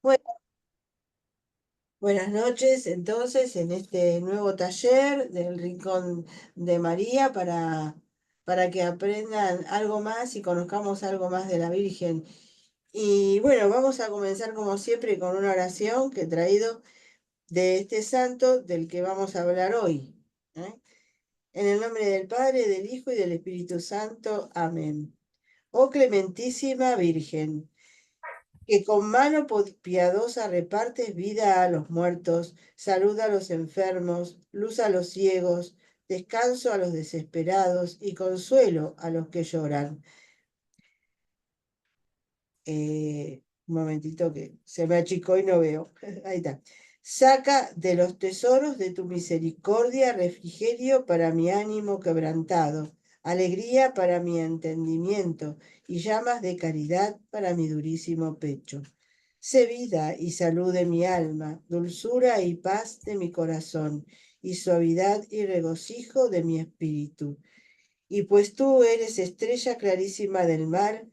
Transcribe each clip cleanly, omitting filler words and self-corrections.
Bueno, buenas noches, entonces, en este nuevo taller del Rincón de María para que aprendan algo más y conozcamos algo más de la Virgen. Y bueno, vamos a comenzar como siempre con una oración que he traído de este santo del que vamos a hablar hoy. ¿Eh? En el nombre del Padre, del Hijo y del Espíritu Santo. Amén. Oh clementísima Virgen, que con mano piadosa repartes vida a los muertos, salud a los enfermos, luz a los ciegos, descanso a los desesperados y consuelo a los que lloran. Un momentito que se me achicó y no veo. Ahí está. Saca de los tesoros de tu misericordia refrigerio para mi ánimo quebrantado, alegría para mi entendimiento y llamas de caridad para mi durísimo pecho. Sé vida y salud de mi alma, dulzura y paz de mi corazón, y suavidad y regocijo de mi espíritu. Y pues tú eres estrella clarísima del mar,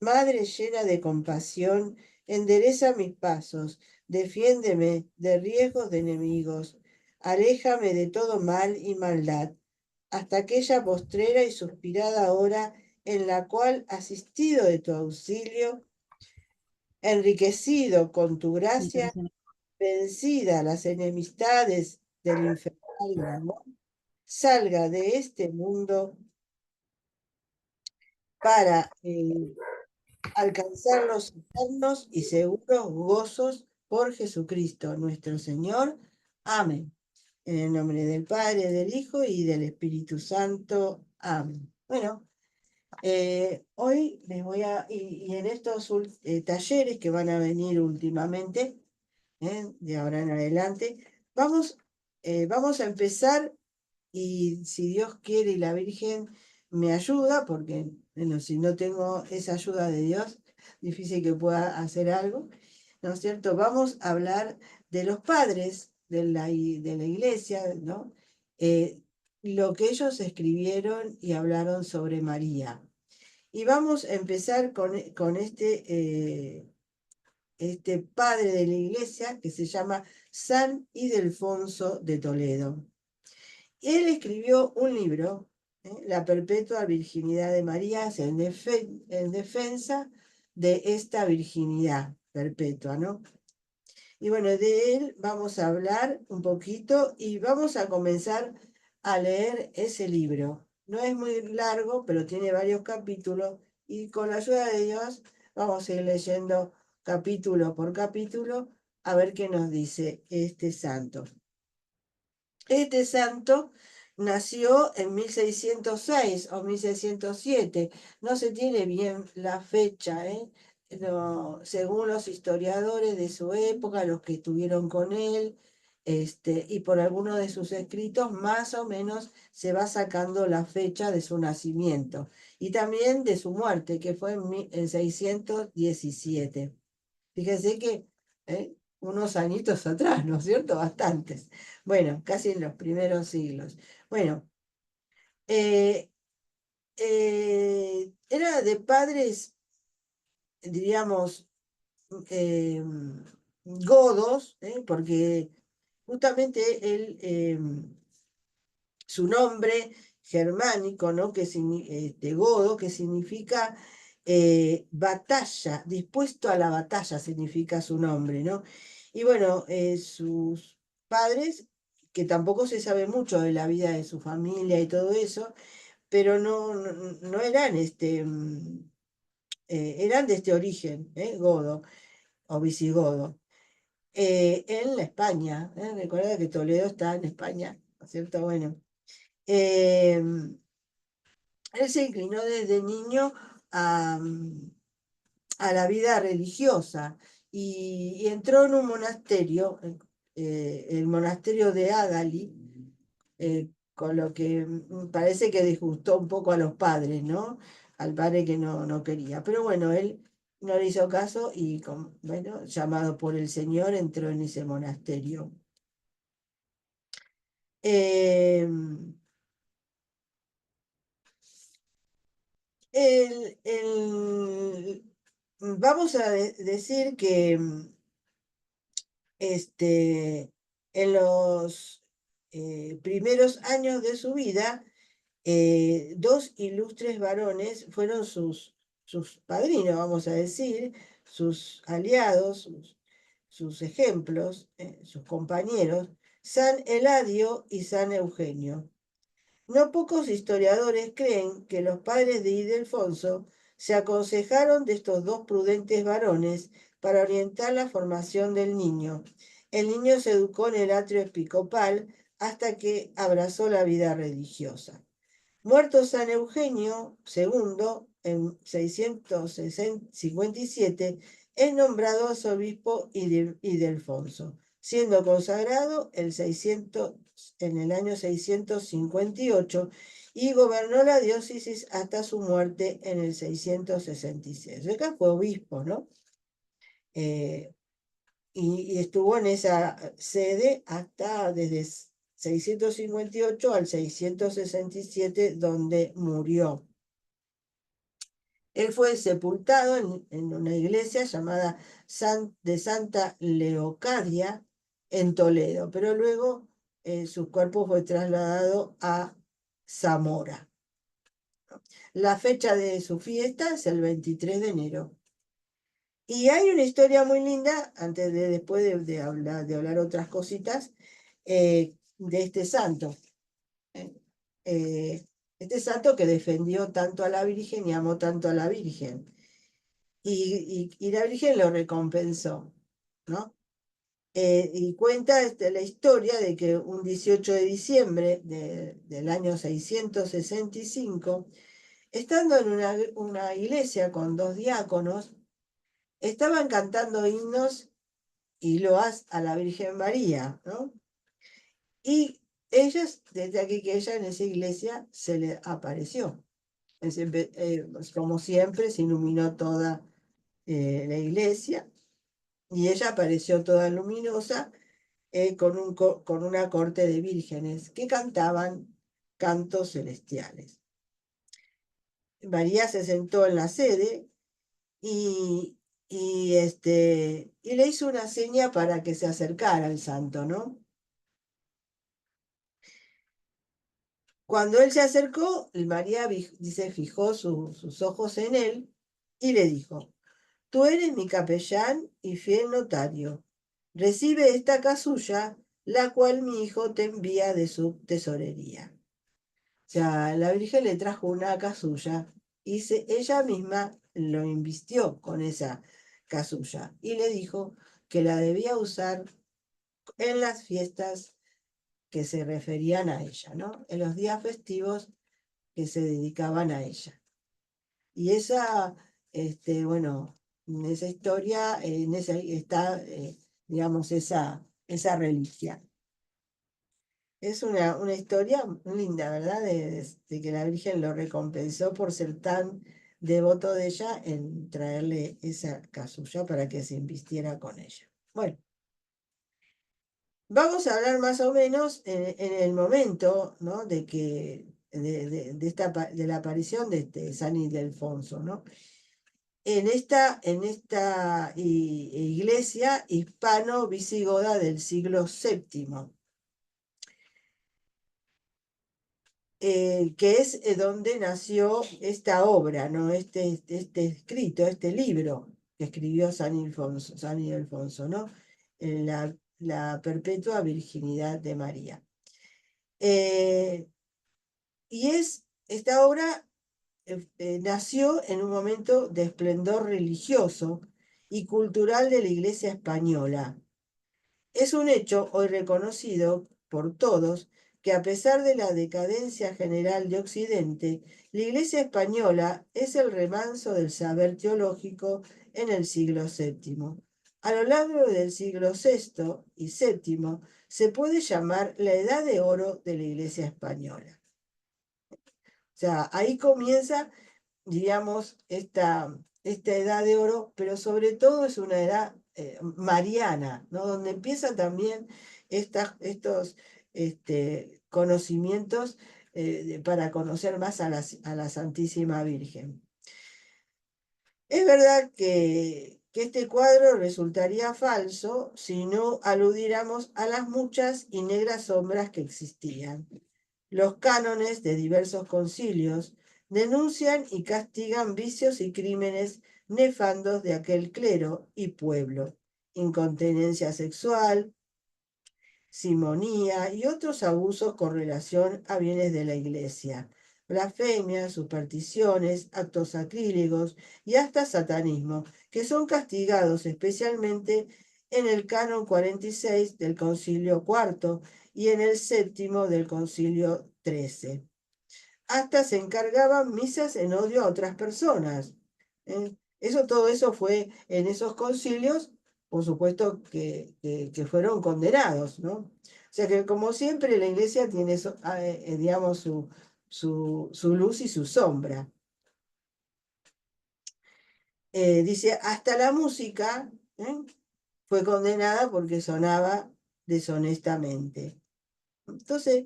madre llena de compasión, endereza mis pasos, defiéndeme de riesgos de enemigos, aléjame de todo mal y maldad, hasta aquella postrera y suspirada hora en la cual, asistido de tu auxilio, enriquecido con tu gracia, vencida las enemistades del infernal amor, salga de este mundo para alcanzar los eternos y seguros gozos por Jesucristo nuestro Señor. Amén. En el nombre del Padre, del Hijo y del Espíritu Santo. Amén. Bueno, hoy les voy y en estos talleres que van a venir últimamente, de ahora en adelante, vamos, vamos a empezar y si Dios quiere y la Virgen me ayuda, porque bueno, si no tengo esa ayuda de Dios, difícil que pueda hacer algo, ¿no es cierto? Vamos a hablar de los padres de la iglesia, ¿no? Lo que ellos escribieron y hablaron sobre María. Y vamos a empezar con este padre de la iglesia que se llama San Ildefonso de Toledo. Él escribió un libro, La perpetua virginidad de María, en defensa de esta virginidad perpetua, ¿no? Y bueno, de él vamos a hablar un poquito y vamos a comenzar a leer ese libro. No es muy largo, pero tiene varios capítulos y con la ayuda de Dios vamos a ir leyendo capítulo por capítulo a ver qué nos dice este santo. Este santo nació en 1606 o 1607. No se tiene bien la fecha, ¿eh? No, según los historiadores de su época, los que estuvieron con él, y por algunos de sus escritos, más o menos se va sacando la fecha de su nacimiento y también de su muerte, que fue en 617. Fíjense que unos añitos atrás, ¿no es cierto? Bastantes. Bueno, casi en los primeros siglos. Bueno, eh, era de padres, diríamos, eh, godos, porque justamente él, su nombre germánico, ¿no? Godo, que significa batalla, dispuesto a la batalla, significa su nombre, ¿no? Y bueno, sus padres, que tampoco se sabe mucho de la vida de su familia y todo eso, pero no eran eran de este origen, godo o visigodo, en la España. Recuerda que Toledo está en España, ¿no es cierto? Bueno. Él se inclinó desde niño a, a la vida religiosa y entró en un monasterio, el monasterio de Agali, con lo que parece que disgustó un poco a los padres, ¿no? Al padre que no quería. Pero bueno, él no le hizo caso y, bueno, llamado por el Señor, entró en ese monasterio. Eh, vamos a decir que en los primeros años de su vida, dos ilustres varones fueron sus padrinos, vamos a decir, sus aliados, sus ejemplos, sus compañeros, San Eladio y San Eugenio. No pocos historiadores creen que los padres de Ildefonso se aconsejaron de estos dos prudentes varones para orientar la formación del niño. El niño se educó en el atrio episcopal hasta que abrazó la vida religiosa. Muerto San Eugenio II en 657, es nombrado arzobispo Ildefonso, siendo consagrado en el año 658 y gobernó la diócesis hasta su muerte en el 666. Acá fue obispo, ¿no? Eh, y estuvo en esa sede hasta desde 658 al 667, donde murió. Él fue sepultado en una iglesia llamada de Santa Leocadia en Toledo, pero luego su cuerpo fue trasladado a Zamora. La fecha de su fiesta es el 23 de enero. Y hay una historia muy linda, después de hablar otras cositas, de este santo. Este santo que defendió tanto a la Virgen y amó tanto a la Virgen. Y la Virgen lo recompensó, ¿no? Y cuenta la historia de que un 18 de diciembre del año 665, estando en una iglesia con dos diáconos, estaban cantando himnos y loas a la Virgen María, ¿no? Y ellas, desde aquí que ella en esa iglesia se le apareció. Pues, como siempre, se iluminó toda la iglesia y ella apareció toda luminosa con una corte de vírgenes que cantaban cantos celestiales. María se sentó en la sede y, y le hizo una seña para que se acercara al santo, ¿no? Cuando él se acercó, María dice, fijó sus ojos en él y le dijo: tú eres mi capellán y fiel notario. Recibe esta casulla, la cual mi hijo te envía de su tesorería. O sea, la Virgen le trajo una casulla y ella misma lo invistió con esa casulla y le dijo que la debía usar en las fiestas que se referían a ella, ¿no? En los días festivos que se dedicaban a ella. Y esa, bueno, en esa historia, en esa está, digamos, esa reliquia. Es una historia linda, ¿verdad? De que la Virgen lo recompensó por ser tan devoto de ella en traerle esa casulla para que se invistiera con ella. Bueno, vamos a hablar más o menos en el momento, ¿no? De la aparición de San Ildefonso, ¿no? En esta iglesia hispano-visigoda del siglo VII, que es donde nació esta obra, ¿no? Este escrito, este libro que escribió San Ildefonso, ¿no? La perpetua virginidad de María. Y esta obra nació en un momento de esplendor religioso y cultural de la Iglesia española. Es un hecho hoy reconocido por todos que, a pesar de la decadencia general de Occidente, la Iglesia española es el remanso del saber teológico en el siglo VII. A lo largo del siglo VI y VII se puede llamar la Edad de Oro de la Iglesia española. O sea, ahí comienza, digamos, esta edad de oro, pero sobre todo es una edad mariana, ¿no? Donde empiezan también estos conocimientos para conocer más a la Santísima Virgen. Es verdad que que este cuadro resultaría falso si no aludiéramos a las muchas y negras sombras que existían. Los cánones de diversos concilios denuncian y castigan vicios y crímenes nefandos de aquel clero y pueblo, incontinencia sexual, simonía y otros abusos con relación a bienes de la Iglesia, blasfemias, supersticiones, actos sacrílegos y hasta satanismo, que son castigados especialmente en el canon 46 del Concilio IV y en el séptimo del Concilio XIII. Hasta se encargaban misas en odio a otras personas. Todo eso fue en esos concilios, por supuesto que fueron condenados, ¿no? O sea que como siempre la iglesia tiene, digamos, su luz y su sombra. Dice, hasta la música fue condenada porque sonaba deshonestamente. Entonces,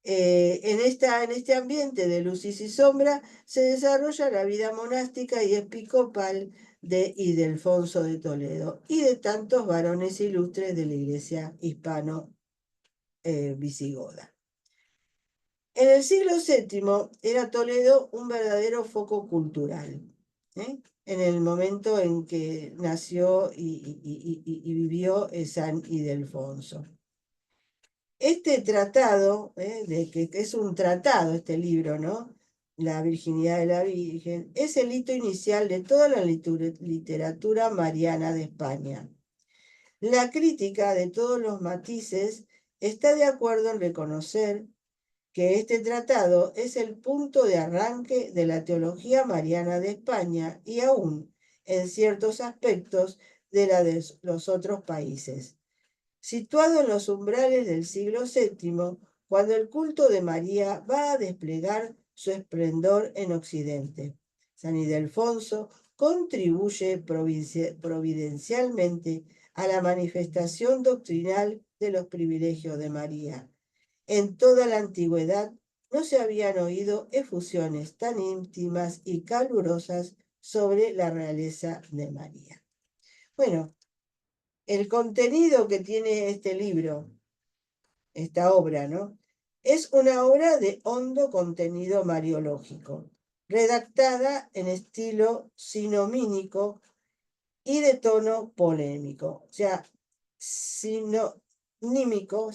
en este ambiente de luz y sombra se desarrolla la vida monástica y episcopal de Ildefonso de Toledo y de tantos varones ilustres de la iglesia hispano-visigoda. En el siglo VII era Toledo un verdadero foco cultural, en el momento en que nació y vivió San Ildefonso. Este tratado, de que es un tratado este libro, ¿no? La virginidad de la Virgen, es el hito inicial de toda la literatura mariana de España. La crítica de todos los matices está de acuerdo en reconocer que este tratado es el punto de arranque de la teología mariana de España y aún, en ciertos aspectos, de la de los otros países. Situado en los umbrales del siglo VII, cuando el culto de María va a desplegar su esplendor en Occidente. San Ildefonso contribuye providencialmente a la manifestación doctrinal de los privilegios de María. En toda la antigüedad no se habían oído efusiones tan íntimas y calurosas sobre la realeza de María. Bueno, el contenido que tiene este libro, esta obra, ¿no? Es una obra de hondo contenido mariológico, redactada en estilo sinomínico y de tono polémico. O sea, sinonímico, o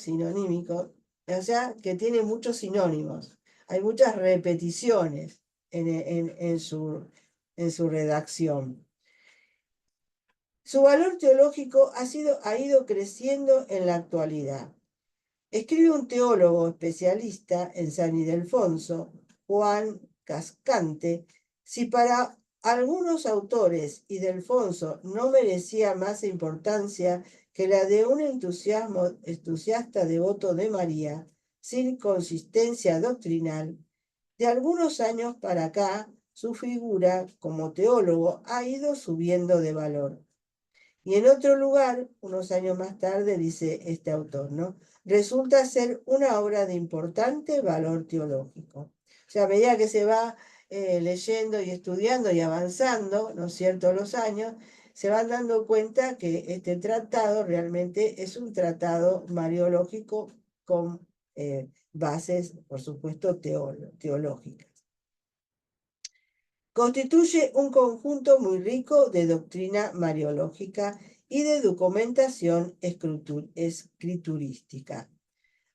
sea, que tiene muchos sinónimos. Hay muchas repeticiones en su redacción. Su valor teológico ha ido creciendo en la actualidad. Escribe un teólogo especialista en San Ildefonso, Juan Cascante, si para algunos autores Ildefonso no merecía más importancia que la de un entusiasta devoto de María, sin consistencia doctrinal, de algunos años para acá su figura como teólogo ha ido subiendo de valor. Y en otro lugar, unos años más tarde, dice este autor, ¿no? Resulta ser una obra de importante valor teológico. O sea, a medida que se va leyendo y estudiando y avanzando, ¿no es cierto?, los años, se van dando cuenta que este tratado realmente es un tratado mariológico con bases, por supuesto, teológicas. Constituye un conjunto muy rico de doctrina mariológica y de documentación escriturística.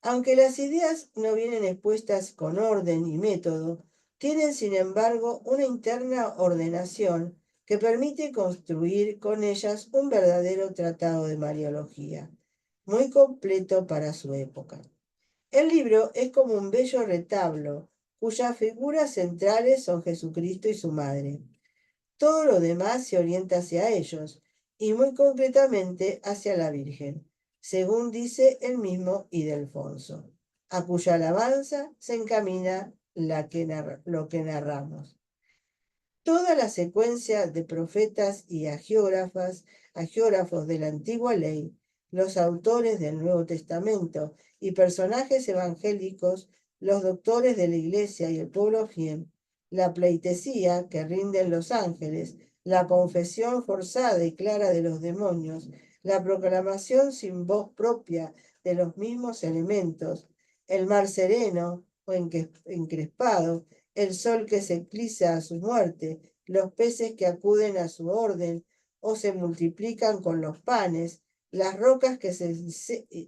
Aunque las ideas no vienen expuestas con orden y método, tienen sin embargo una interna ordenación que permite construir con ellas un verdadero tratado de mariología, muy completo para su época. El libro es como un bello retablo cuyas figuras centrales son Jesucristo y su madre. Todo lo demás se orienta hacia ellos, y muy concretamente hacia la Virgen, según dice el mismo Ildefonso, a cuya alabanza se encamina lo que narramos. Toda la secuencia de profetas y agiógrafos de la antigua ley, los autores del Nuevo Testamento y personajes evangélicos, los doctores de la Iglesia y el pueblo fiel, la pleitesía que rinden los ángeles, la confesión forzada y clara de los demonios, la proclamación sin voz propia de los mismos elementos, el mar sereno o encrespado, el sol que se eclipsa a su muerte, los peces que acuden a su orden o se multiplican con los panes, las rocas que se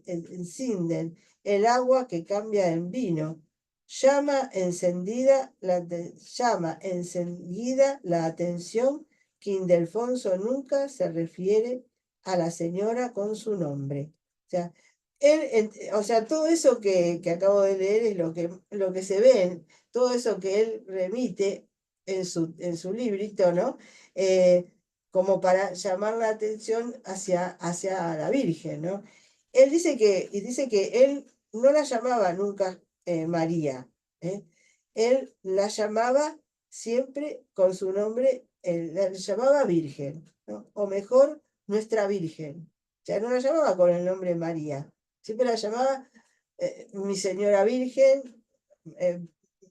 encienden, el agua que cambia en vino. Llama enseguida la atención que Ildefonso nunca se refiere a la señora con su nombre. O sea, todo eso que acabo de leer es lo que se ve, todo eso que él remite en su librito, ¿no? Como para llamar la atención hacia la Virgen, ¿no? Dice que él no la llamaba nunca María, ¿eh? Él la llamaba siempre con su nombre, la llamaba Virgen, ¿no? O mejor, Nuestra Virgen. O sea, no la llamaba con el nombre María, siempre la llamaba mi señora Virgen,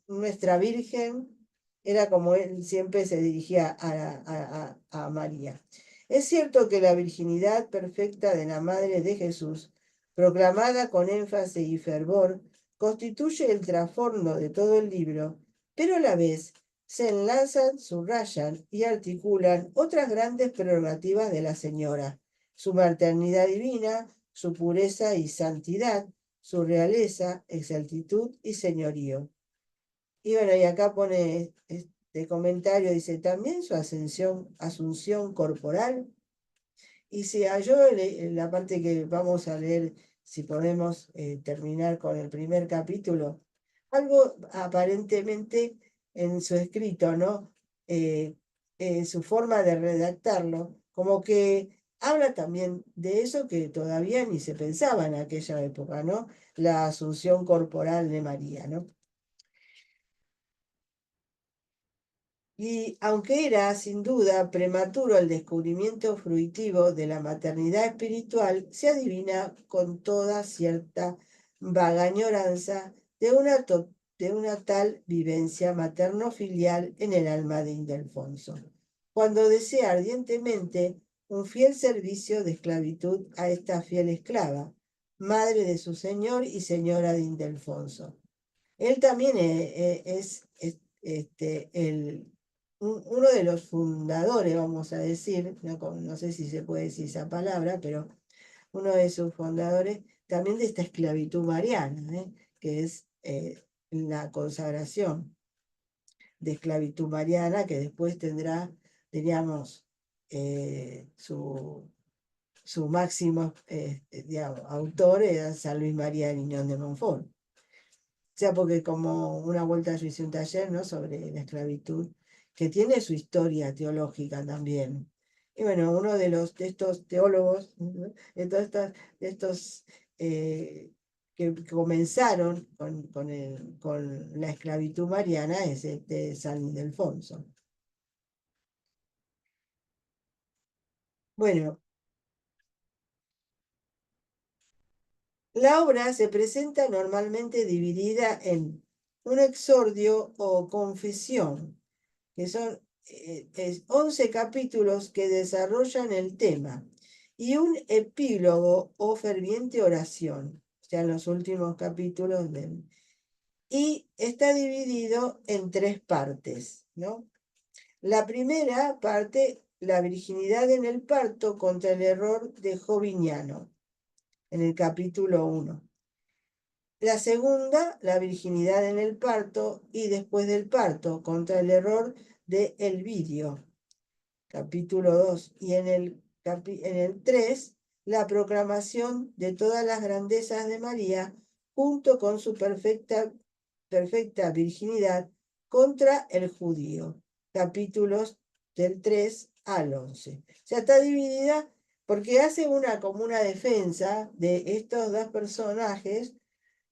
Nuestra Virgen, era como él siempre se dirigía a María. Es cierto que la virginidad perfecta de la Madre de Jesús, proclamada con énfasis y fervor, constituye el trasfondo de todo el libro, pero a la vez se enlazan, subrayan y articulan otras grandes prerrogativas de la Señora, su maternidad divina, su pureza y santidad, su realeza, exactitud y señorío. Y bueno, y acá pone este comentario, dice, también su asunción corporal. Y se halló en la parte que vamos a leer, si podemos terminar con el primer capítulo, algo aparentemente en su escrito, ¿no? En su forma de redactarlo, como que habla también de eso que todavía ni se pensaba en aquella época, ¿no? La asunción corporal de María, ¿no? Y aunque era sin duda prematuro el descubrimiento fruitivo de la maternidad espiritual, se adivina con toda cierta vaga añoranza de una tal vivencia materno-filial en el alma de Ildefonso, cuando desea ardientemente un fiel servicio de esclavitud a esta fiel esclava, madre de su señor y señora de Ildefonso. Él también uno de los fundadores, vamos a decir, no sé si se puede decir esa palabra, pero uno de sus fundadores también de esta esclavitud mariana, que es la consagración de esclavitud mariana, que después tendrá, diríamos, su máximo digamos, autor era San Luis María de Niñón de Montfort. O sea, porque como una vuelta yo hice un taller, ¿no? Sobre la esclavitud, que tiene su historia teológica también. Y bueno, uno de estos teólogos, ¿no? De estos que comenzaron con la esclavitud mariana es San Ildefonso. Bueno, la obra se presenta normalmente dividida en un exordio o confesión, que son 11 capítulos que desarrollan el tema, y un epílogo o ferviente oración, o sea, en los últimos capítulos y está dividido en tres partes, ¿no? La primera parte, la virginidad en el parto contra el error de Joviniano, en el capítulo 1. La segunda, la virginidad en el parto y después del parto, contra el error de Elvidio, capítulo 2. Y en el 3, la proclamación de todas las grandezas de María, junto con su perfecta virginidad contra el judío, capítulos del 3 al 11. O sea, está dividida porque hace como una defensa de estos dos personajes,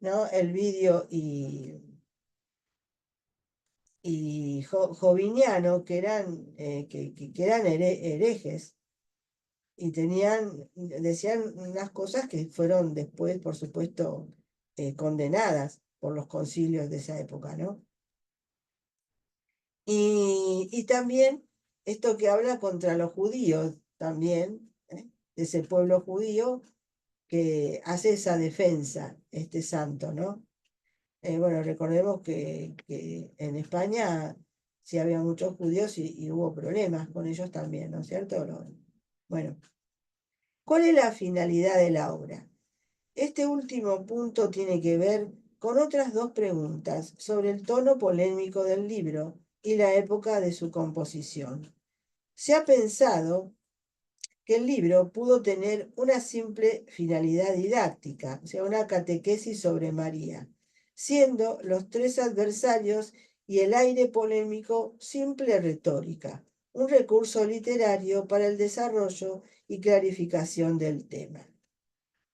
¿no? Elvidio y Joviniano, que eran herejes y decían unas cosas que fueron después, por supuesto, condenadas por los concilios de esa época, ¿no? Y también esto que habla contra los judíos también, ese pueblo judío que hace esa defensa, este santo, ¿no? Bueno, recordemos que en España sí había muchos judíos y hubo problemas con ellos también, ¿no es cierto? Bueno, ¿cuál es la finalidad de la obra? Este último punto tiene que ver con otras dos preguntas sobre el tono polémico del libro y la época de su composición. Se ha pensado que el libro pudo tener una simple finalidad didáctica, o sea, una catequesis sobre María, siendo los tres adversarios y el aire polémico simple retórica, un recurso literario para el desarrollo y clarificación del tema.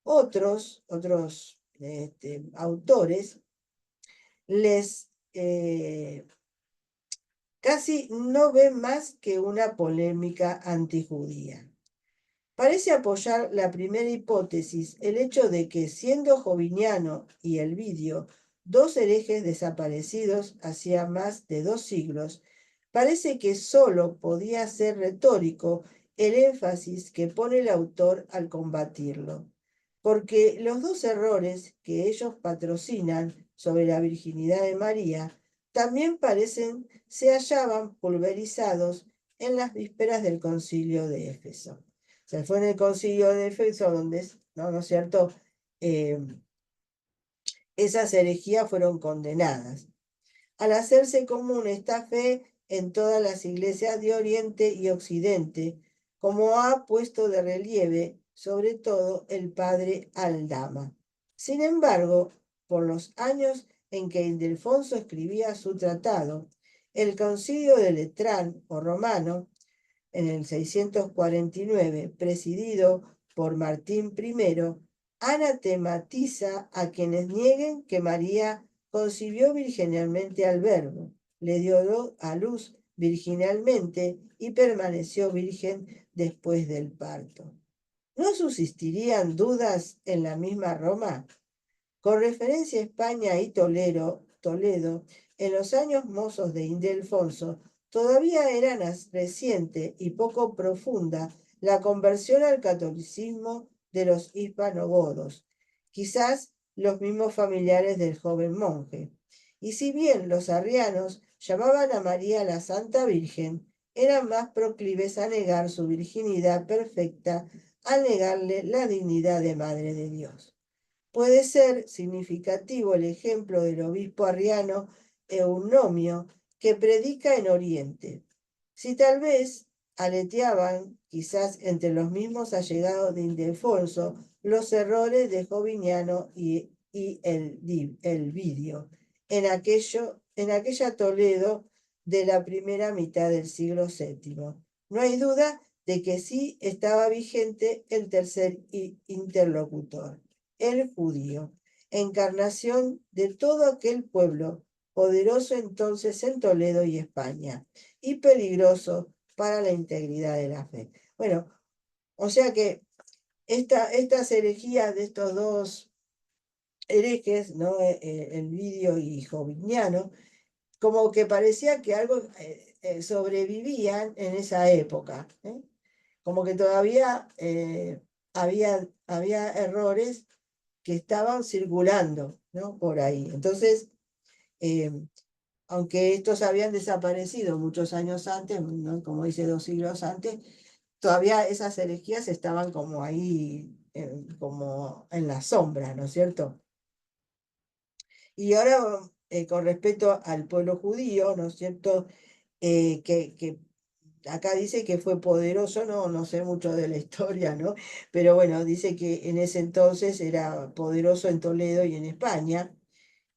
Otros autores casi no ven más que una polémica antijudía. Parece apoyar la primera hipótesis el hecho de que, siendo Joviniano y Elvidio dos herejes desaparecidos hacía más de 2 siglos, parece que sólo podía ser retórico el énfasis que pone el autor al combatirlo, porque los dos errores que ellos patrocinan sobre la virginidad de María también parecen se hallaban pulverizados en las vísperas del concilio de Éfeso. O sea, fue en el concilio de Éfeso donde, ¿no es cierto?, esas herejías fueron condenadas. Al hacerse común esta fe en todas las iglesias de Oriente y Occidente, como ha puesto de relieve sobre todo el padre Aldama. Sin embargo, por los años en que Ildefonso escribía su tratado, el concilio de Letrán o romano, en el 649, presidido por Martín I, anatematiza a quienes nieguen que María concibió virginalmente al Verbo, le dio a luz virginalmente y permaneció virgen después del parto. ¿No subsistirían dudas en la misma Roma? Con referencia a España y Toledo, en los años mozos de Ildefonso, todavía era reciente y poco profunda la conversión al catolicismo de los hispanogodos, quizás los mismos familiares del joven monje. Y si bien los arrianos llamaban a María la Santa Virgen, eran más proclives a negar su virginidad perfecta, al negarle la dignidad de Madre de Dios. Puede ser significativo el ejemplo del obispo arriano Eunomio, que predica en Oriente. Si tal vez aleteaban, quizás entre los mismos allegados de Ildefonso, los errores de Joviniano y Elvidio, en aquella Toledo de la primera mitad del siglo VII. No hay duda de que sí estaba vigente el tercer interlocutor, el judío, encarnación de todo aquel pueblo, poderoso entonces en Toledo y España, y peligroso para la integridad de la fe. Bueno, o sea que estas herejías de estos dos herejes, ¿no? Elvidio y Joviniano, como que parecía que algo sobrevivían en esa época, como que todavía había errores que estaban circulando, ¿no?, por ahí. Entonces, aunque estos habían desaparecido muchos años antes, ¿no?, como dice 2 siglos antes, todavía esas herejías estaban como ahí, como en la sombra, ¿no es cierto? Y ahora, con respecto al pueblo judío, ¿no es cierto?, que acá dice que fue poderoso, no sé mucho de la historia, ¿no? Pero bueno, dice que en ese entonces era poderoso en Toledo y en España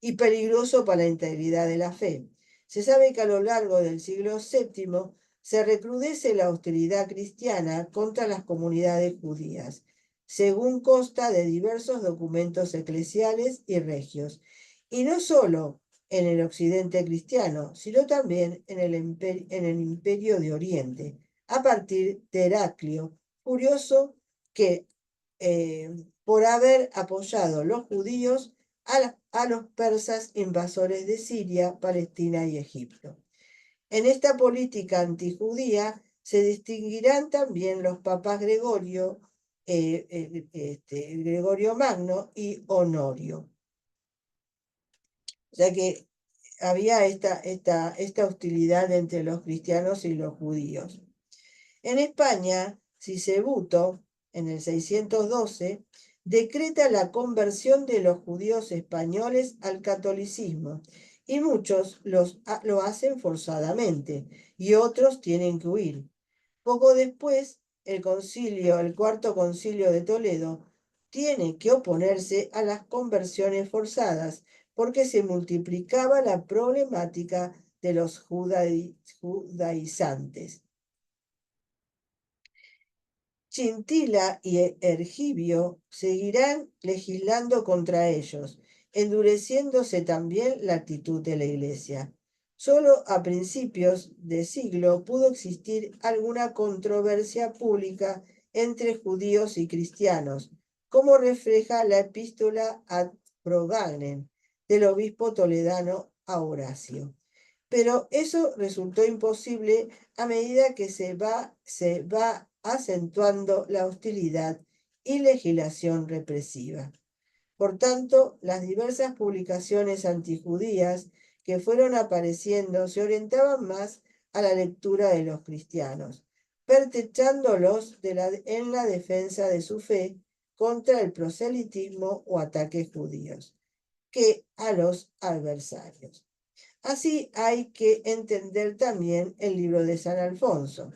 y peligroso para la integridad de la fe. Se sabe que a lo largo del siglo VII se recrudece la hostilidad cristiana contra las comunidades judías, según consta de diversos documentos eclesiales y regios, y no solo en el occidente cristiano, sino también en el imperio de Oriente, a partir de Heraclio, furioso que por haber apoyado los judíos a los persas invasores de Siria, Palestina y Egipto. En esta política antijudía se distinguirán también los papas Gregorio Magno y Honorio. O sea que había esta hostilidad entre los cristianos y los judíos. En España, Sisebuto, en el 612, decreta la conversión de los judíos españoles al catolicismo, y muchos lo hacen forzadamente, y otros tienen que huir. Poco después, el Cuarto Concilio de Toledo, tiene que oponerse a las conversiones forzadas, porque se multiplicaba la problemática de los judaizantes. Chintila y Ergibio seguirán legislando contra ellos, endureciéndose también la actitud de la Iglesia. Solo a principios de siglo pudo existir alguna controversia pública entre judíos y cristianos, como refleja la epístola ad Proganen del obispo toledano a Horacio. Pero eso resultó imposible a medida que se va acentuando la hostilidad y legislación represiva. Por tanto, las diversas publicaciones antijudías que fueron apareciendo se orientaban más a la lectura de los cristianos, pertrechándolos en la defensa de su fe contra el proselitismo o ataques judíos, que a los adversarios. Así hay que entender también el libro de San Alfonso.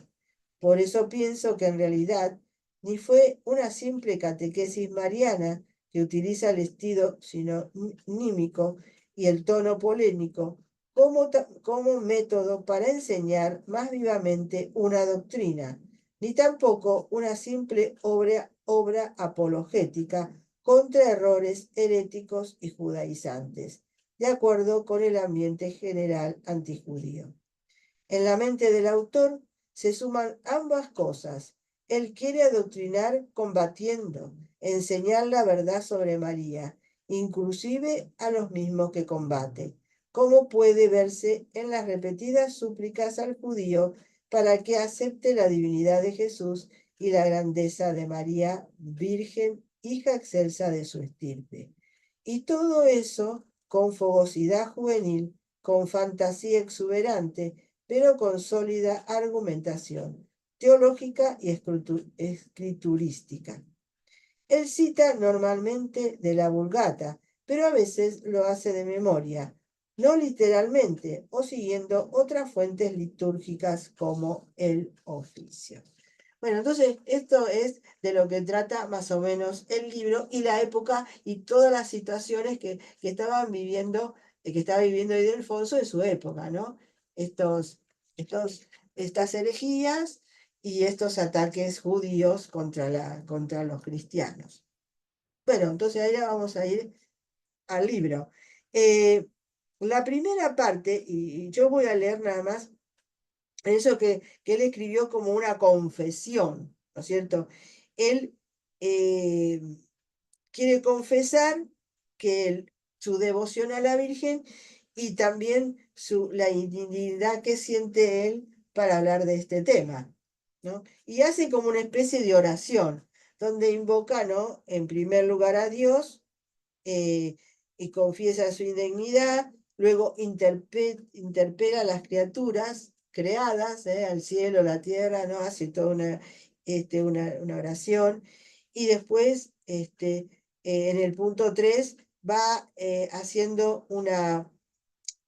Por eso pienso que en realidad ni fue una simple catequesis mariana que utiliza el estilo sinonímico y el tono polémico como método para enseñar más vivamente una doctrina, ni tampoco una simple obra apologética contra errores heréticos y judaizantes, de acuerdo con el ambiente general antijudío. En la mente del autor se suman ambas cosas. Él quiere adoctrinar combatiendo, enseñar la verdad sobre María, inclusive a los mismos que combate, como puede verse en las repetidas súplicas al judío para que acepte la divinidad de Jesús y la grandeza de María, Virgen, hija excelsa de su estirpe. Y todo eso con fogosidad juvenil, con fantasía exuberante, pero con sólida argumentación teológica y escriturística. Él cita normalmente de la Vulgata, pero a veces lo hace de memoria, no literalmente o siguiendo otras fuentes litúrgicas como el oficio. Bueno, entonces esto es de lo que trata más o menos el libro y la época y todas las situaciones que estaban viviendo, que estaba viviendo Ildefonso en su época, ¿no? Estos, estas herejías y estos ataques judíos contra los cristianos. Bueno, entonces ahora vamos a ir al libro. La primera parte, y yo voy a leer nada más eso que él escribió como una confesión, ¿no es cierto? Él eh, quiere confesar que su devoción a la Virgen y también la indignidad que siente él para hablar de este tema, ¿no? Y hace como una especie de oración, donde invoca, ¿no?, en primer lugar a Dios, y confiesa su indignidad, luego interpela a las criaturas creadas, al cielo, la tierra, ¿no? Hace toda una oración, y después en el punto 3 va haciendo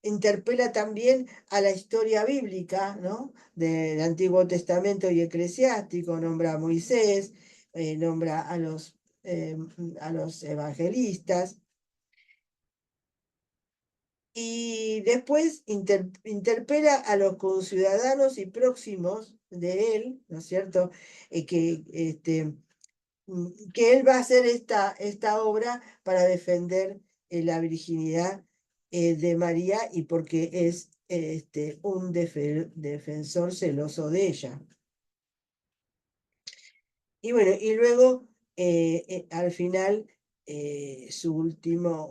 interpela también a la historia bíblica, ¿no?, del Antiguo Testamento y Eclesiástico, nombra a Moisés, nombra a los evangelistas, y después interpela a los conciudadanos y próximos de él, ¿no es cierto?, que él va a hacer esta obra para defender la virginidad de María y porque es un defensor celoso de ella. Y bueno, y luego al final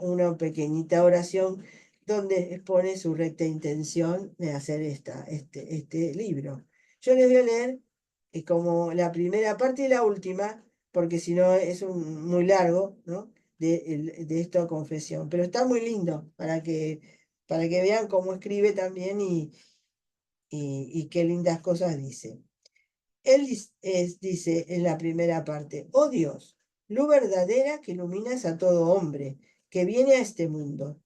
una pequeñita oración donde expone su recta intención de hacer este libro. Yo les voy a leer como la primera parte y la última, porque si no es muy largo, ¿no? De esta confesión. Pero está muy lindo para que vean cómo escribe también y qué lindas cosas dice. Él dice en la primera parte: oh Dios, luz verdadera que iluminas a todo hombre que viene a este mundo.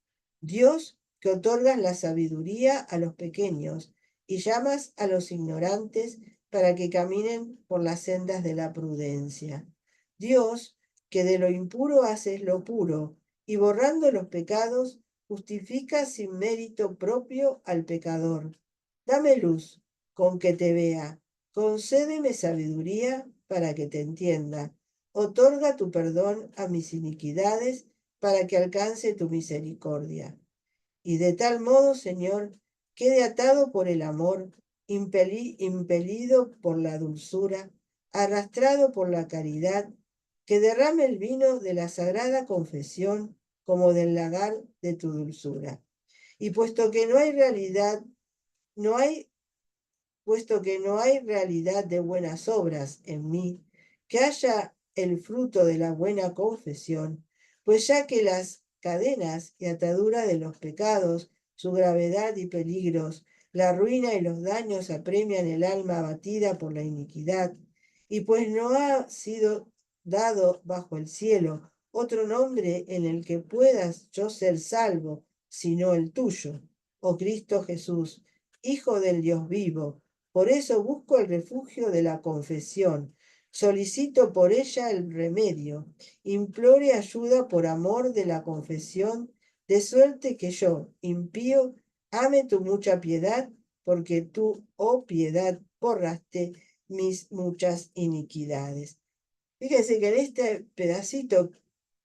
Dios que otorgas la sabiduría a los pequeños y llamas a los ignorantes para que caminen por las sendas de la prudencia. Dios que de lo impuro haces lo puro y borrando los pecados justificas sin mérito propio al pecador. Dame luz con que te vea. Concédeme sabiduría para que te entienda. Otorga tu perdón a mis iniquidades para que alcance tu misericordia. Y de tal modo, Señor, quede atado por el amor, impelido por la dulzura, arrastrado por la caridad, que derrame el vino de la sagrada confesión como del lagar de tu dulzura. Y puesto que no hay realidad, no hay puesto que no hay realidad de buenas obras en mí, que haya el fruto de la buena confesión, pues ya que las cadenas y ataduras de los pecados, su gravedad y peligros, la ruina y los daños apremian el alma abatida por la iniquidad, y pues no ha sido dado bajo el cielo otro nombre en el que puedas yo ser salvo, sino el tuyo, oh Cristo Jesús, Hijo del Dios vivo. Por eso busco el refugio de la confesión, solicito por ella el remedio, implore ayuda por amor de la confesión, de suerte que yo, impío, ame tu mucha piedad, porque tú, oh piedad, borraste mis muchas iniquidades. Fíjense que en este pedacito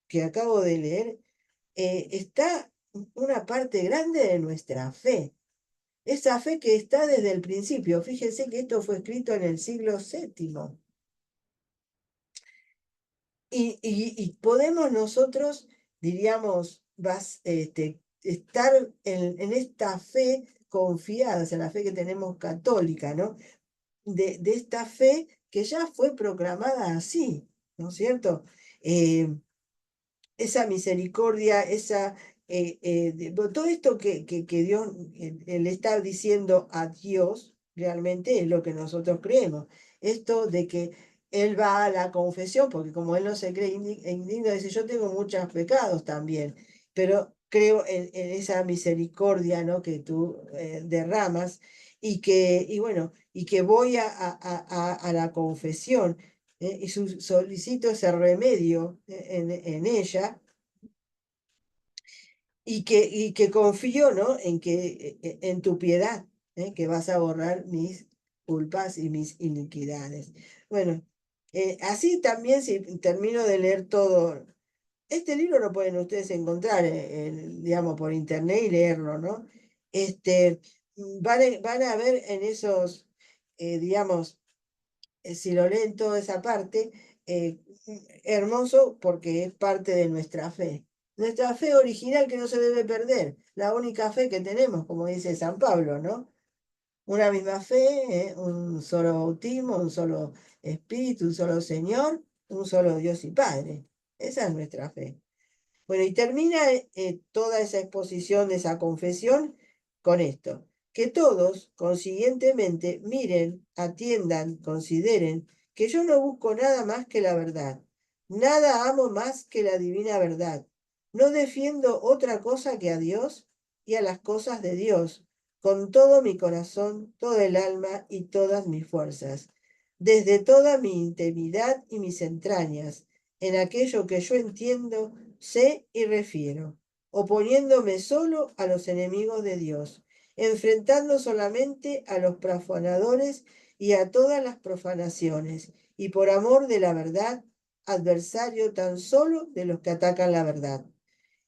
que acabo de leer está una parte grande de nuestra fe. Esa fe que está desde el principio. Fíjense que esto fue escrito en el siglo VII. Y podemos nosotros, diríamos, estar en esta fe confiadas, en la fe que tenemos católica, ¿no? De esta fe que ya fue proclamada así, ¿no es cierto? Esa misericordia, todo esto que Dios le está diciendo a Dios, realmente es lo que nosotros creemos. Esto de que Él va a la confesión, porque como Él no se cree indigno, dice: yo tengo muchos pecados también, pero creo en esa misericordia, ¿no? Que tú derramas y bueno, y que voy a la confesión y solicito ese remedio en ella y que confío, ¿no? En tu piedad, que vas a borrar mis culpas y mis iniquidades. Bueno, así también, si termino de leer todo, este libro lo pueden ustedes encontrar, digamos, por internet y leerlo, ¿no? Van a ver en esos, digamos, si lo leen toda esa parte, hermoso porque es parte de nuestra fe. Nuestra fe original que no se debe perder, la única fe que tenemos, como dice San Pablo, ¿no? Una misma fe, un solo bautismo, un solo Espíritu, un solo Señor, un solo Dios y Padre. Esa es nuestra fe. Bueno, y termina toda esa exposición de esa confesión con esto: que todos, consiguientemente, miren, atiendan, consideren que yo no busco nada más que la verdad, nada amo más que la divina verdad, no defiendo otra cosa que a Dios y a las cosas de Dios, con todo mi corazón, toda el alma y todas mis fuerzas, desde toda mi intimidad y mis entrañas, en aquello que yo entiendo, sé y refiero, oponiéndome solo a los enemigos de Dios, enfrentando solamente a los profanadores y a todas las profanaciones, y por amor de la verdad, adversario tan solo de los que atacan la verdad.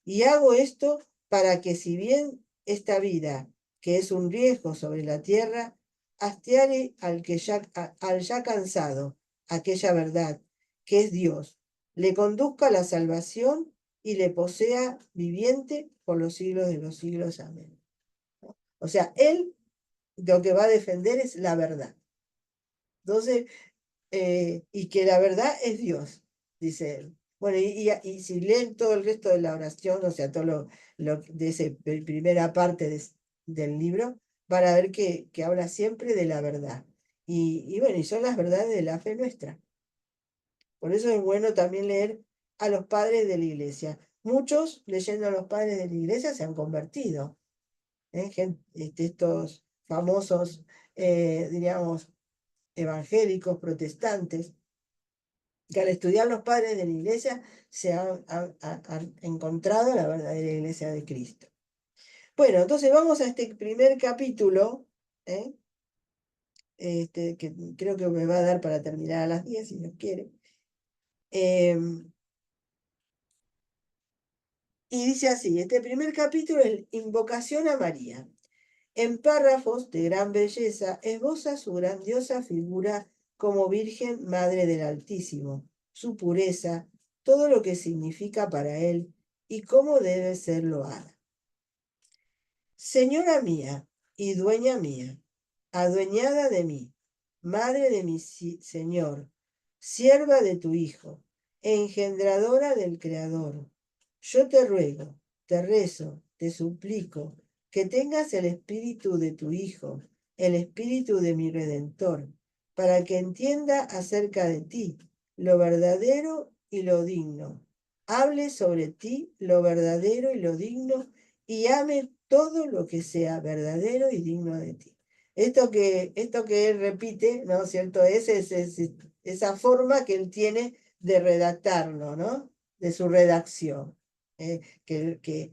Y hago esto para que, si bien esta vida, que es un riesgo sobre la tierra, hastiare al ya cansado, aquella verdad, que es Dios, le conduzca a la salvación y le posea viviente por los siglos de los siglos. Amén. O sea, él lo que va a defender es la verdad. Entonces, y que la verdad es Dios, dice él. Bueno, y si leen todo el resto de la oración, o sea, todo lo de esa primera parte del libro, van a ver que habla siempre de la verdad. Y bueno, y son las verdades de la fe nuestra. Por eso es bueno también leer a los padres de la iglesia. Muchos leyendo a los padres de la iglesia se han convertido. Estos famosos, diríamos, evangélicos, protestantes, que al estudiar los padres de la iglesia se han encontrado la verdadera iglesia de Cristo. Bueno, entonces vamos a este primer capítulo, ¿eh? Que creo que me va a dar para terminar a las 10, si Dios quiere. Y dice así, este primer capítulo es Invocación a María. En párrafos de gran belleza esboza su grandiosa figura como Virgen Madre del Altísimo, su pureza, todo lo que significa para él y cómo debe ser loada. Señora mía y dueña mía, adueñada de mí, madre de mi Señor, sierva de tu Hijo, engendradora del Creador, yo te ruego, te rezo, te suplico, que tengas el espíritu de tu Hijo, el espíritu de mi Redentor, para que entienda acerca de ti lo verdadero y lo digno. Hable sobre ti lo verdadero y lo digno y ame todo lo que sea verdadero y digno de ti. Esto que él repite, ¿no es cierto? Esa forma que él tiene de redactarlo, ¿no? De su redacción, que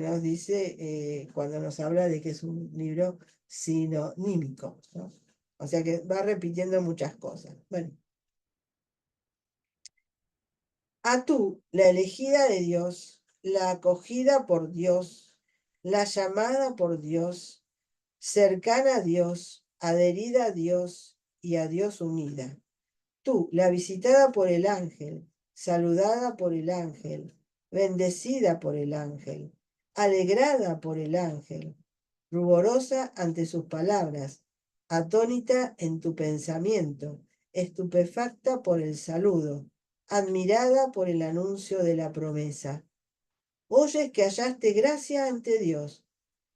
nos dice cuando nos habla de que es un libro sinonímico, ¿no? O sea que va repitiendo muchas cosas. Bueno. A tú, la elegida de Dios, la acogida por Dios, la llamada por Dios, cercana a Dios, adherida a Dios y a Dios unida. Tú, la visitada por el ángel, saludada por el ángel, bendecida por el ángel, alegrada por el ángel, ruborosa ante sus palabras, atónita en tu pensamiento, estupefacta por el saludo, admirada por el anuncio de la promesa. Oyes que hallaste gracia ante Dios.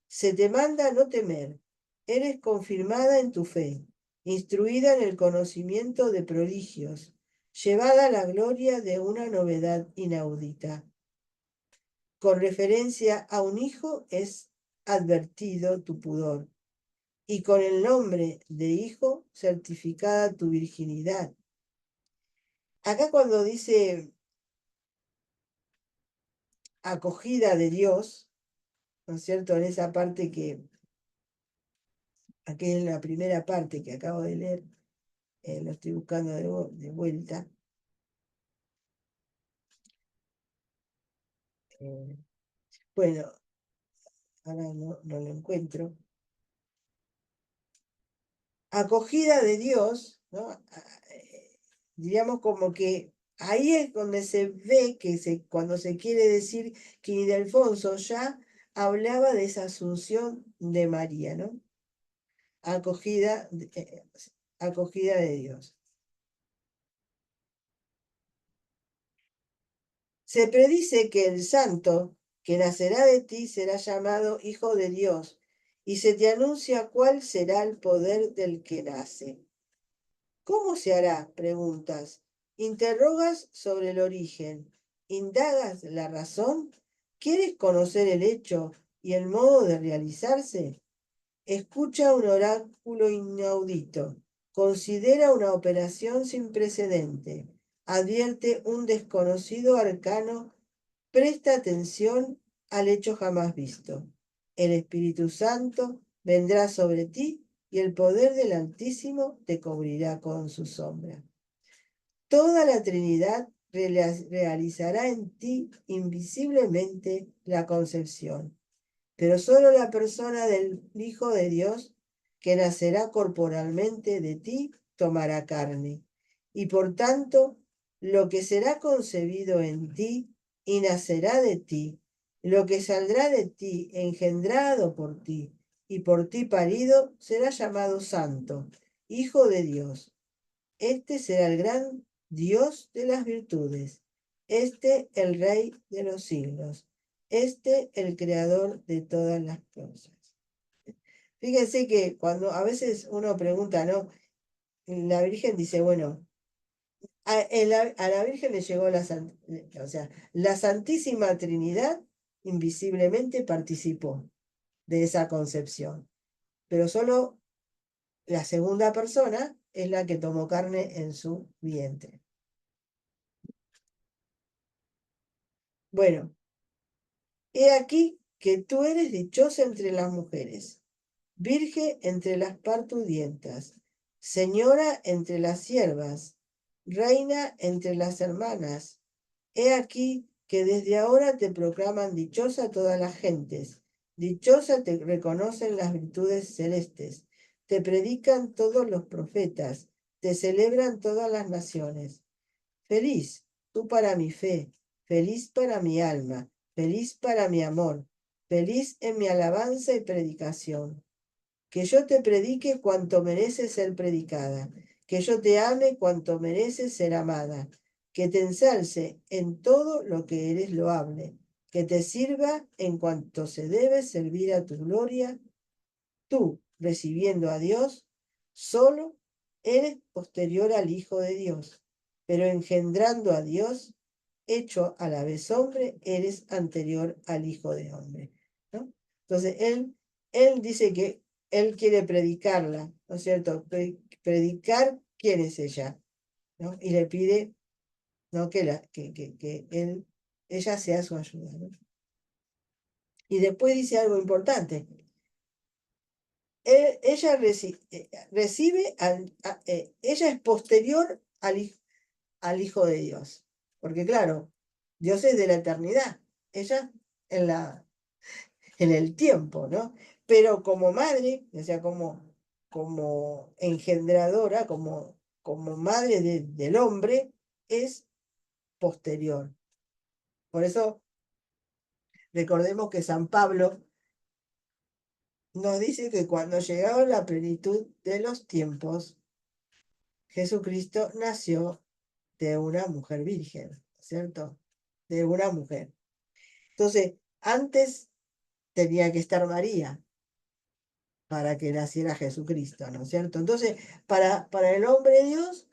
Se te manda no temer. Eres confirmada en tu fe, instruida en el conocimiento de prodigios, llevada a la gloria de una novedad inaudita. Con referencia a un hijo es advertido tu pudor, y con el nombre de hijo certificada tu virginidad. Acá cuando dice acogida de Dios, ¿no es cierto? En esa parte aquí en la primera parte que acabo de leer, lo estoy buscando de vuelta. Bueno, ahora no lo encuentro. Acogida de Dios, ¿no? Diríamos como que ahí es donde se ve que cuando se quiere decir que Ildefonso ya hablaba de esa asunción de María, ¿no? Acogida, acogida de Dios. Se predice que el santo que nacerá de ti será llamado Hijo de Dios, y se te anuncia cuál será el poder del que nace. ¿Cómo se hará? Preguntas. Interrogas sobre el origen. ¿Indagas la razón? ¿Quieres conocer el hecho y el modo de realizarse? Escucha un oráculo inaudito. Considera una operación sin precedente. Advierte un desconocido arcano. Presta atención al hecho jamás visto. El Espíritu Santo vendrá sobre ti y el poder del Altísimo te cubrirá con su sombra. Toda la Trinidad realizará en ti invisiblemente la concepción, pero solo la persona del Hijo de Dios, que nacerá corporalmente de ti, tomará carne, y por tanto, lo que será concebido en ti y nacerá de ti. Lo que saldrá de ti, engendrado por ti y por ti parido, será llamado Santo, Hijo de Dios. Este será el gran Dios de las virtudes, este el Rey de los siglos, este el Creador de todas las cosas. Fíjense que cuando a veces uno pregunta, ¿no? La Virgen dice, bueno, a la Virgen le llegó o sea, la Santísima Trinidad invisiblemente participó de esa concepción, pero solo la segunda persona es la que tomó carne en su vientre. Bueno, he aquí que tú eres dichosa entre las mujeres, virgen entre las parturientas, señora entre las siervas, reina entre las hermanas. He aquí que desde ahora te proclaman dichosa todas las gentes, dichosa te reconocen las virtudes celestes, te predican todos los profetas, te celebran todas las naciones. Feliz tú para mi fe, feliz para mi alma, feliz para mi amor, feliz en mi alabanza y predicación. Que yo te predique cuanto mereces ser predicada, que yo te ame cuanto mereces ser amada, que te ensalce en todo lo que eres loable, que te sirva en cuanto se debe servir a tu gloria. Tú, recibiendo a Dios, solo eres posterior al Hijo de Dios, pero engendrando a Dios, hecho a la vez hombre, eres anterior al Hijo de Hombre. ¿No? Entonces, él dice que él quiere predicarla, ¿no es cierto? Predicar quién es ella, ¿no? Y le pide, ¿no? que ella sea su ayuda, ¿no? Y después dice algo importante. Ella recibe, ella es posterior al Hijo de Dios, porque claro, Dios es de la eternidad, ella en en el tiempo, ¿no? Pero como madre, o sea, como engendradora, como madre del hombre, es posterior. Por eso recordemos que San Pablo nos dice que cuando llegaba la plenitud de los tiempos, Jesucristo nació de una mujer virgen, ¿cierto? De una mujer. Entonces, antes tenía que estar María para que naciera Jesucristo, ¿no es cierto? Entonces, para el hombre Dios,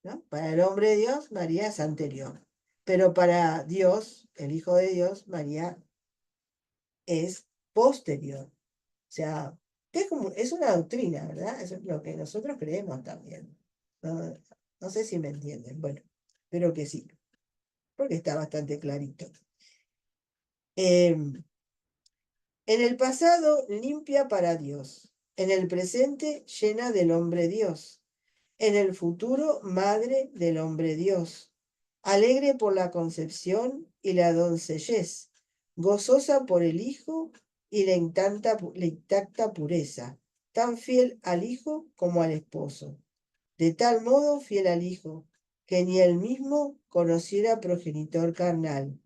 ¿no? Para el hombre Dios, María es anterior. Pero para Dios, el Hijo de Dios, María es posterior. O sea, es una doctrina, ¿verdad? Eso es lo que nosotros creemos también. No, no sé si me entienden. Bueno, espero que sí, porque está bastante clarito. En el pasado, limpia para Dios. En el presente, llena del hombre Dios. En el futuro, madre del hombre Dios. Alegre por la concepción y la doncellez. Gozosa por el Hijo y la intacta pureza. Tan fiel al Hijo como al esposo. De tal modo fiel al Hijo, que ni él mismo conociera progenitor carnal,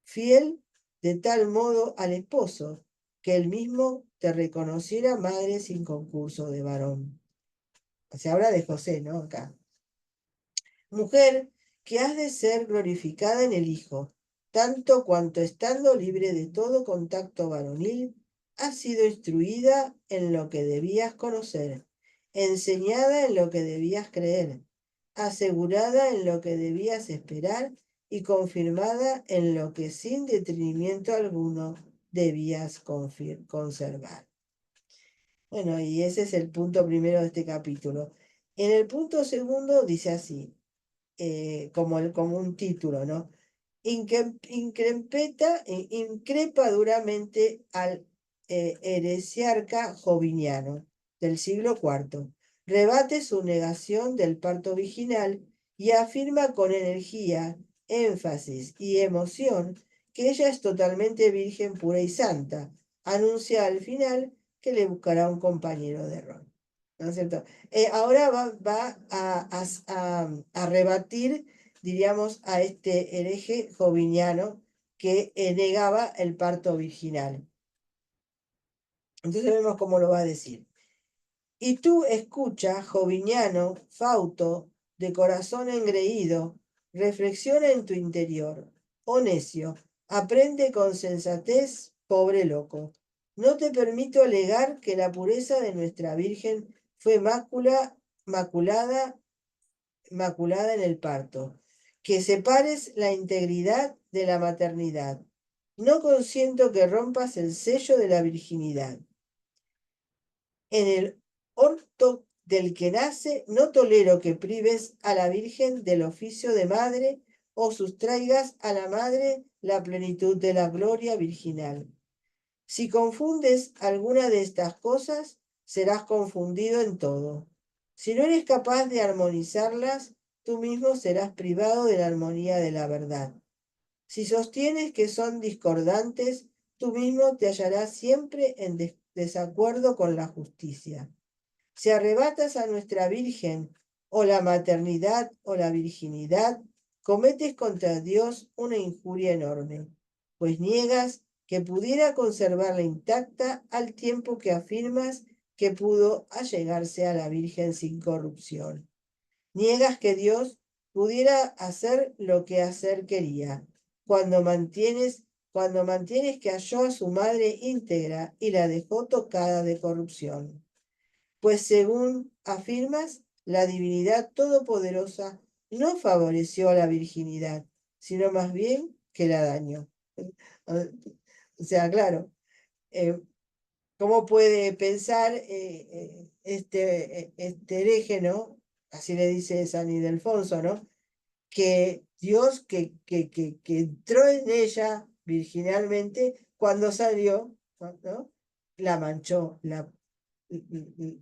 fiel de tal modo al esposo, que él mismo te reconociera madre sin concurso de varón. Se habla de José, ¿no? Acá. Mujer, que has de ser glorificada en el Hijo, tanto cuanto estando libre de todo contacto varonil, has sido instruida en lo que debías conocer, enseñada en lo que debías creer, asegurada en lo que debías esperar y confirmada en lo que sin detenimiento alguno debías conservar. Bueno, y ese es el punto primero de este capítulo. En el punto segundo dice así, como un título, ¿no? Increpa duramente al heresiarca joviniano del siglo IV, rebate su negación del parto virginal y afirma con energía, énfasis y emoción que ella es totalmente virgen pura y santa. Anuncia al final que le buscará un compañero de rol. ¿No es cierto? Ahora va a rebatir diríamos, a este hereje joviniano que negaba el parto virginal. Entonces vemos cómo lo va a decir. Y tú escucha, joviniano, fauto, de corazón engreído, reflexiona en tu interior. Oh necio, aprende con sensatez, pobre loco. No te permito alegar que la pureza de nuestra Virgen fue maculada en el parto, que separes la integridad de la maternidad. No consiento que rompas el sello de la virginidad. En el orto del que nace, no tolero que prives a la Virgen del oficio de madre o sustraigas a la madre la plenitud de la gloria virginal. Si confundes alguna de estas cosas, serás confundido en todo. Si no eres capaz de armonizarlas, tú mismo serás privado de la armonía de la verdad. Si sostienes que son discordantes, tú mismo te hallarás siempre en desacuerdo con la justicia. Si arrebatas a nuestra Virgen o la maternidad o la virginidad, cometes contra Dios una injuria enorme, pues niegas que pudiera conservarla intacta al tiempo que afirmas que pudo allegarse a la Virgen sin corrupción. Niegas que Dios pudiera hacer lo que hacer quería, cuando mantienes que halló a su madre íntegra y la dejó tocada de corrupción. Pues según afirmas, la divinidad todopoderosa no favoreció a la virginidad, sino más bien que la dañó. O sea, claro, ¿cómo puede pensar este hereje, ¿no? Así le dice San Ildefonso, ¿no? Que Dios que entró en ella virginalmente cuando salió, ¿no? La manchó, la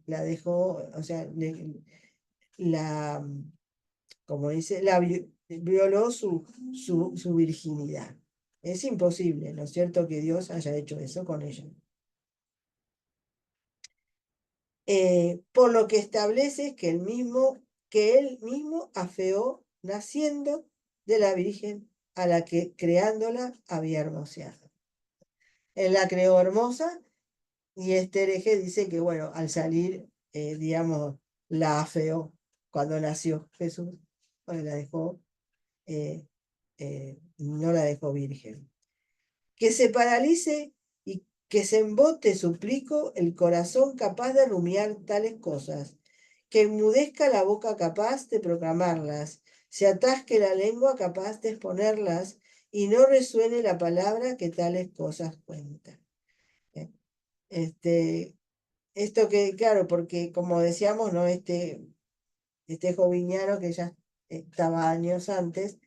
dejó, o sea, la, como dice, violó su virginidad. Es imposible, ¿no es cierto?, que Dios haya hecho eso con ella. Por lo que establece que él mismo afeó naciendo de la Virgen a la que creándola había hermoseado. Él la creó hermosa y este hereje dice que, bueno, al salir, digamos, la afeó cuando nació Jesús, bueno, eh, no la dejó virgen. Que se paralice y que se embote, suplico, el corazón capaz de rumiar tales cosas, que enmudezca la boca capaz de proclamarlas, se atasque la lengua capaz de exponerlas, y no resuene la palabra que tales cosas cuenta. Esto que, claro, porque como decíamos, ¿no? Este joviniano que ya estaba años antes,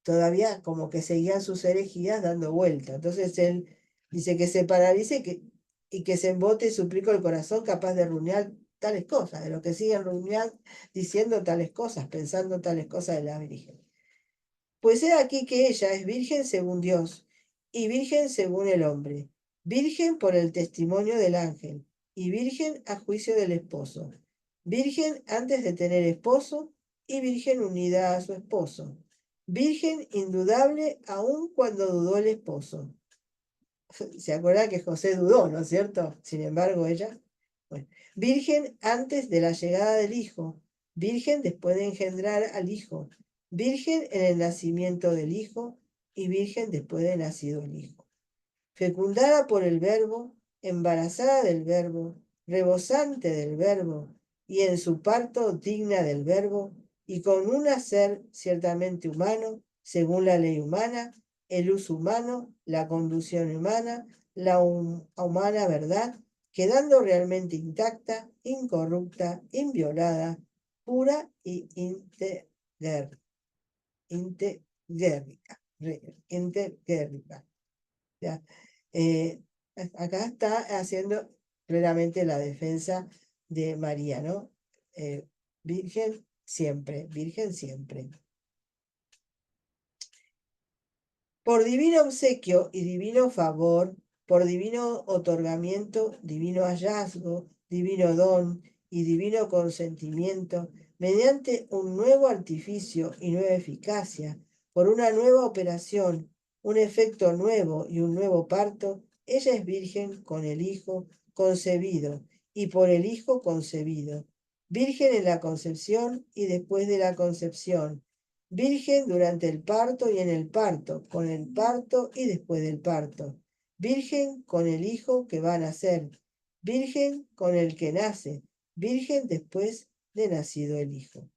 todavía como que seguían sus herejías dando vuelta. Entonces él dice que se paralice y que se embote y suplico el corazón capaz de rumiar tales cosas, de lo que siguen rumiando, diciendo tales cosas, pensando tales cosas de la Virgen. Pues he aquí que ella es virgen según Dios y virgen según el hombre, virgen por el testimonio del ángel y virgen a juicio del esposo, virgen antes de tener esposo y virgen unida a su esposo, virgen indudable aun cuando dudó el esposo. ¿Se acuerda que José dudó, no es cierto? Sin embargo, ella, bueno, virgen antes de la llegada del hijo, virgen después de engendrar al hijo, virgen en el nacimiento del hijo y virgen después de nacido el hijo. Fecundada por el verbo, embarazada del verbo, rebosante del verbo, y en su parto digna del verbo, y con un nacer ciertamente humano, según la ley humana, el uso humano, la conducción humana, la humana verdad, quedando realmente intacta, incorrupta, inviolada, pura y interguérrica. ¿Ya? Acá está haciendo claramente la defensa de María, ¿no? Virgen siempre, virgen siempre. Por divino obsequio y divino favor, por divino otorgamiento, divino hallazgo, divino don y divino consentimiento, mediante un nuevo artificio y nueva eficacia, por una nueva operación, un efecto nuevo y un nuevo parto, ella es virgen con el Hijo concebido y por el Hijo concebido, virgen en la concepción y después de la concepción, virgen durante el parto y en el parto, con el parto y después del parto, virgen con el Hijo que va a nacer, virgen con el que nace, virgen después de nacido el Hijo.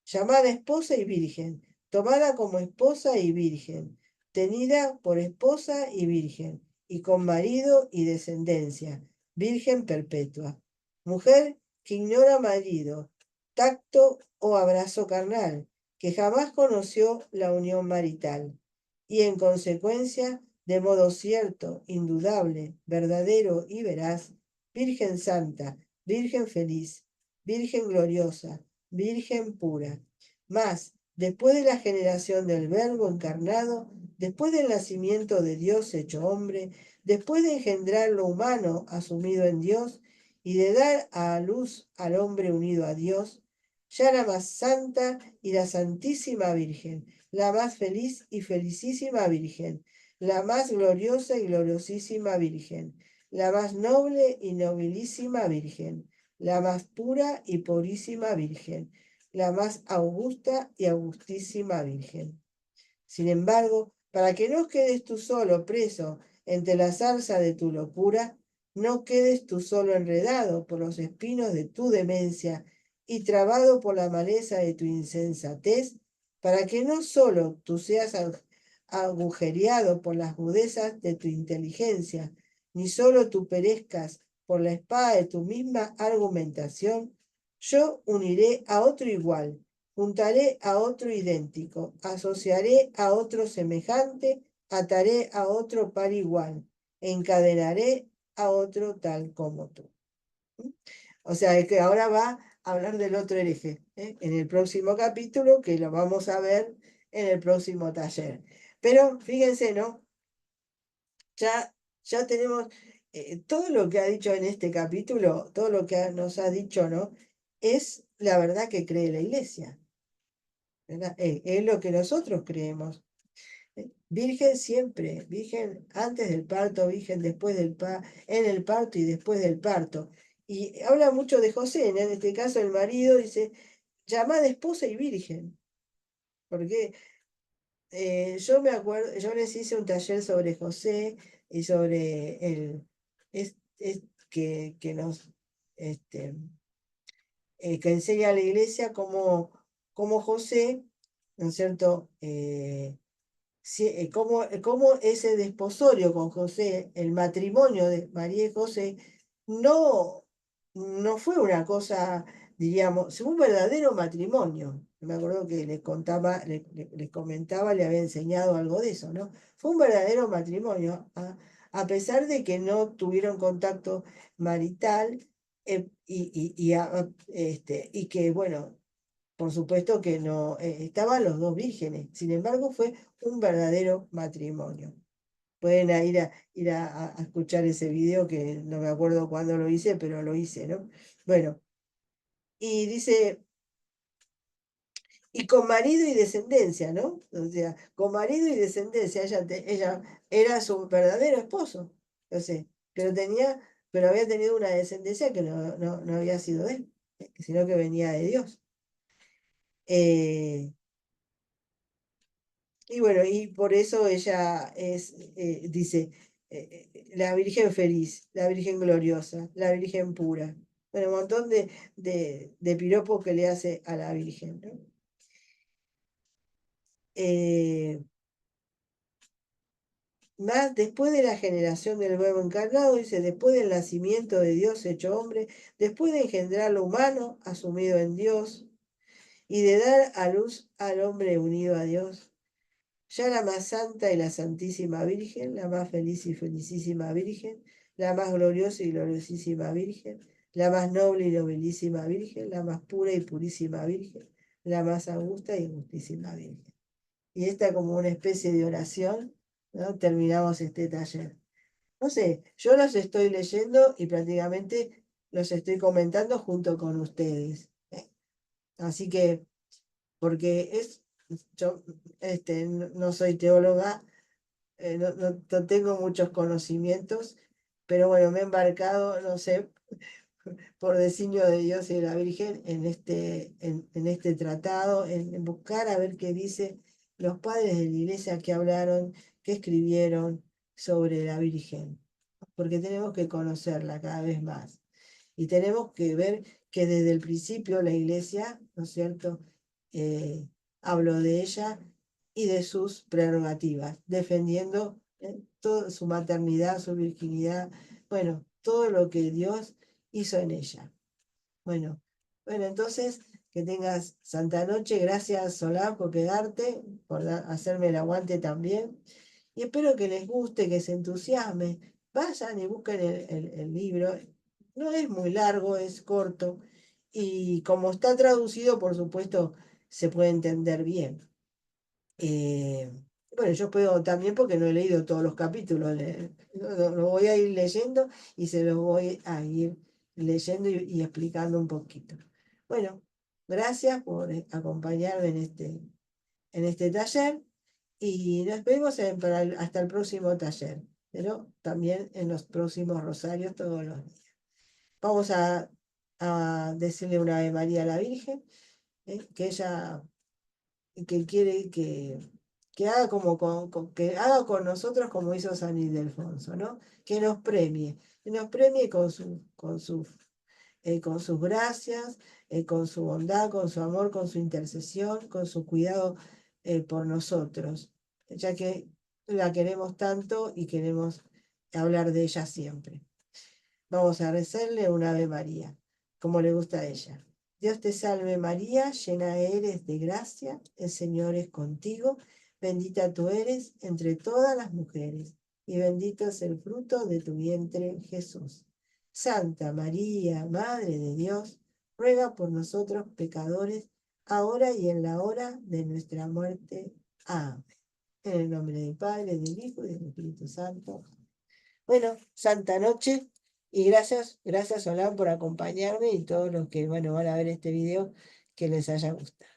Llamada esposa y virgen, tomada como esposa y virgen, tenida por esposa y virgen, y con marido y descendencia, virgen perpetua. Mujer que ignora marido, tacto o abrazo carnal, que jamás conoció la unión marital, y en consecuencia, de modo cierto, indudable, verdadero y veraz, Virgen Santa, Virgen feliz, Virgen gloriosa, Virgen pura. Mas, después de la generación del Verbo encarnado, después del nacimiento de Dios hecho hombre, después de engendrar lo humano asumido en Dios y de dar a luz al hombre unido a Dios, ya la más santa y la santísima Virgen, la más feliz y felicísima Virgen, la más gloriosa y gloriosísima Virgen, la más noble y nobilísima Virgen, la más pura y purísima Virgen, la más augusta y augustísima Virgen. Sin embargo, para que no quedes tú solo preso entre la zarza de tu locura, no quedes tú solo enredado por los espinos de tu demencia y trabado por la maleza de tu insensatez, para que no solo tú seas agujereado por las rudezas de tu inteligencia, ni solo tú perezcas por la espada de tu misma argumentación, yo uniré a otro igual, juntaré a otro idéntico, asociaré a otro semejante, ataré a otro par igual, encadenaré a otro tal como tú. O sea, que ahora va a hablar del otro hereje, en el próximo capítulo, que lo vamos a ver en el próximo taller. Pero fíjense, ¿no? Ya tenemos todo lo que ha dicho en este capítulo, todo lo que nos ha dicho, ¿no? Es la verdad que cree la iglesia. ¿Verdad? Es lo que nosotros creemos. Virgen siempre, virgen antes del parto, virgen después del en el parto y después del parto. Y habla mucho de José, ¿no? En este caso el marido dice, llamada esposa y virgen. Porque yo me acuerdo, yo les hice un taller sobre José y sobre el que nos este, que enseña a la iglesia cómo José, ¿no es cierto? Cómo ese desposorio con José, el matrimonio de María y José, no, no fue una cosa, diríamos, fue un verdadero matrimonio. Me acuerdo que les comentaba, le había enseñado algo de eso, ¿no? Fue un verdadero matrimonio, a pesar de que no tuvieron contacto marital y que, bueno, por supuesto que no, estaban los dos vírgenes, sin embargo fue un verdadero matrimonio. Pueden ir a escuchar ese video que no me acuerdo cuándo lo hice, pero lo hice, ¿no? Bueno, y dice, y con marido y descendencia, ¿no? O sea, con marido y descendencia, ella era su verdadero esposo, no sé, pero había tenido una descendencia que no había sido de él, sino que venía de Dios. Eh, Y bueno, y por eso ella dice, la Virgen feliz, la Virgen gloriosa, la Virgen pura. Bueno, un montón de piropos que le hace a la Virgen, ¿no? Eh, Más después de la generación del Verbo encarnado, dice, después del nacimiento de Dios hecho hombre, después de engendrar lo humano asumido en Dios y de dar a luz al hombre unido a Dios. Ya la más santa y la santísima Virgen, la más feliz y felicísima Virgen, la más gloriosa y gloriosísima Virgen, la más noble y nobilísima Virgen, la más pura y purísima Virgen, la más augusta y augustísima Virgen. Y esta como una especie de oración, ¿no? Terminamos este taller. No sé, yo los estoy leyendo y prácticamente los estoy comentando junto con ustedes. Así que, porque yo no soy teóloga, no tengo muchos conocimientos, pero bueno, me he embarcado, no sé, por designio de Dios y de la Virgen en este tratado, en buscar a ver qué dice los padres de la iglesia que hablaron, que escribieron sobre la Virgen, porque tenemos que conocerla cada vez más y tenemos que ver que desde el principio la iglesia, ¿no es cierto?, eh, habló de ella y de sus prerrogativas, defendiendo toda su maternidad, su virginidad, bueno, todo lo que Dios hizo en ella. Bueno, bueno, entonces que tengas santa noche. Gracias, Solán, por quedarte, por hacerme el aguante también. Y espero que les guste, que se entusiasmen. Vayan y busquen el libro. No es muy largo, es corto. Y como está traducido, por supuesto, se puede entender bien. Eh, bueno, yo puedo también porque no he leído todos los capítulos, lo voy a ir leyendo y se los voy a ir leyendo y explicando un poquito. Bueno, gracias por acompañarme en este taller y nos vemos hasta el próximo taller, pero también en los próximos rosarios todos los días. Vamos a decirle una Ave María a la Virgen, que ella que quiere que haga que haga con nosotros como hizo San Ildefonso, ¿no? Que nos premie con sus gracias, con su bondad, con su amor, con su intercesión, con su cuidado por nosotros, ya que la queremos tanto y queremos hablar de ella siempre. Vamos a rezarle una Ave María, como le gusta a ella. Dios te salve María, llena eres de gracia, el Señor es contigo, bendita tú eres entre todas las mujeres, y bendito es el fruto de tu vientre, Jesús. Santa María, Madre de Dios, ruega por nosotros pecadores, ahora y en la hora de nuestra muerte. Amén. En el nombre del Padre, del Hijo y del Espíritu Santo. Bueno, santa noche y gracias Solán por acompañarme y todos los que, bueno, van a ver este video que les haya gustado.